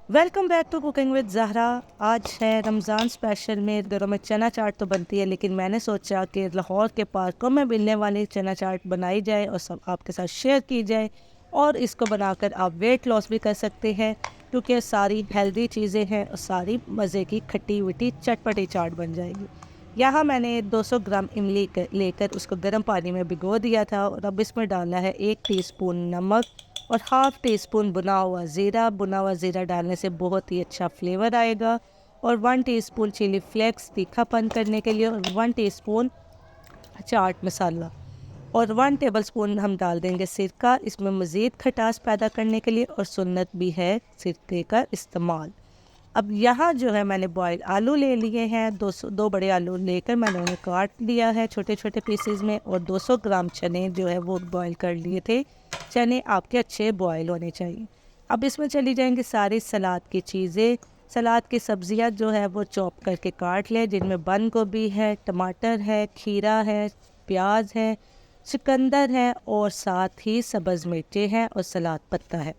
Welcome back to cooking with Zahra. आज है Ramzan special. मेरे घरों में चना चाट तो बनती है, लेकिन मैंने सोचा कि लाहौर के पार्कों में मिलने वाली चना चाट बनाई जाए और सब आपके साथ शेयर की जाए। और इसको बनाकर आप वेट लॉस भी कर सकते हैं, क्योंकि सारी हेल्दी चीज़ें हैं और सारी मज़े की खट्टी मीठी चटपटी चाट बन जाएगी। यहाँ मैंने 200 ग्राम इमली लेकर उसको गर्म पानी में भिगो दिया था, और अब इसमें डालना है 1 टीस्पून नमक और हाफ़ टी स्पून भुना हुआ ज़ीरा। भुना हुआ ज़ीरा डालने से बहुत ही अच्छा फ्लेवर आएगा। और 1 टीस्पून चिली फ्लेक्स तीखापन करने के लिए, और 1 टीस्पून चाट मसाला, और 1 टेबलस्पून हम डाल देंगे सिरका, इसमें मज़ीद खटास पैदा करने के लिए, और सुन्नत भी है सिरके का इस्तेमाल। अब यहाँ जो है मैंने बॉयल आलू ले लिए हैं, 2 बड़े आलू लेकर मैंने उन्हें काट लिया है छोटे छोटे पीसेस में, और 200 ग्राम चने जो है वो बॉयल कर लिए थे। चने आपके अच्छे बॉयल होने चाहिए। अब इसमें चली जाएंगी सारी सलाद की चीज़ें। सलाद की सब्जियां जो है वो चॉप करके काट लें, जिनमें बंद गोभी है, टमाटर है, खीरा है, प्याज है, चुकंदर है, और साथ ही सब्ज़ मिर्चें हैं और सलाद पत्ता है।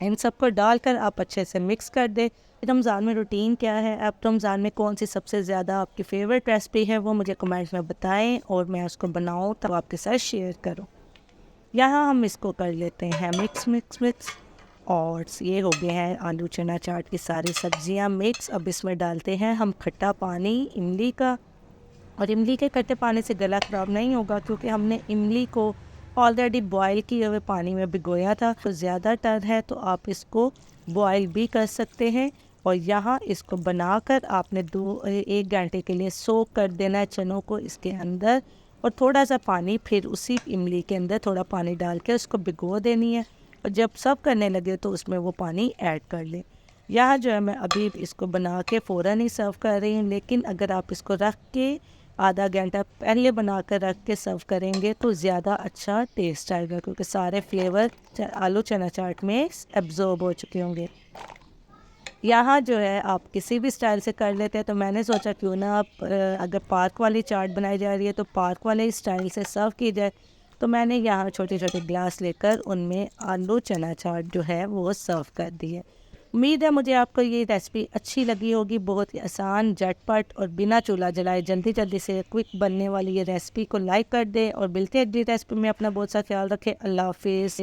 इन सबको डालकर आप अच्छे से मिक्स कर दें। रमज़ान में रूटीन क्या है, आप रमज़ान में कौन सी सबसे ज़्यादा आपकी फेवरेट रेसिपी है, वो मुझे कमेंट्स में बताएं और मैं उसको बनाऊं तब आपके साथ शेयर करूं। यहाँ हम इसको कर लेते हैं मिक्स मिक्स मिक्स। और ये हो गए हैं आलू चना चाट की सारी सब्जियां मिक्स। अब इसमें डालते हैं हम खट्टा पानी इमली का। और इमली के खट्टे पानी से गला ख़राब नहीं होगा, क्योंकि हमने इमली को ऑलरेडी बॉयल किए हुए पानी में भिगोया था। तो ज़्यादा तर है तो आप इसको बॉयल भी कर सकते हैं। और यहाँ इसको बनाकर आपने 1 घंटे के लिए सोक कर देना है चनों को इसके अंदर, और थोड़ा सा पानी फिर उसी इमली के अंदर थोड़ा पानी डाल के उसको भिगो देनी है। और जब सब करने लगे तो उसमें वो पानी ऐड कर लें। यहाँ जो है मैं अभी इसको बना के फ़ौरन ही सर्व कर रही हूँ, लेकिन अगर आप इसको रख के आधा घंटा पहले बना कर रख के सर्व करेंगे तो ज़्यादा अच्छा टेस्ट आएगा, क्योंकि सारे फ्लेवर आलू चना चाट में एब्जॉर्ब हो चुके होंगे। यहाँ जो है आप किसी भी स्टाइल से कर लेते हैं, तो मैंने सोचा क्यों ना आप अगर पार्क वाली चाट बनाई जा रही है तो पार्क वाले स्टाइल से सर्व की जाए। तो मैंने यहाँ छोटे छोटे ग्लास लेकर उनमें आलू चना चाट जो है वो सर्व कर दी है। उम्मीद है मुझे आपको ये रेसिपी अच्छी लगी होगी। बहुत ही आसान, झटपट और बिना चूल्हा जलाए जल्दी जल्दी से क्विक बनने वाली ये रेसिपी को लाइक कर दें, और मिलते हैं अगली रेसिपी में। अपना बहुत सा ख्याल रखें। अल्लाह हाफिज़।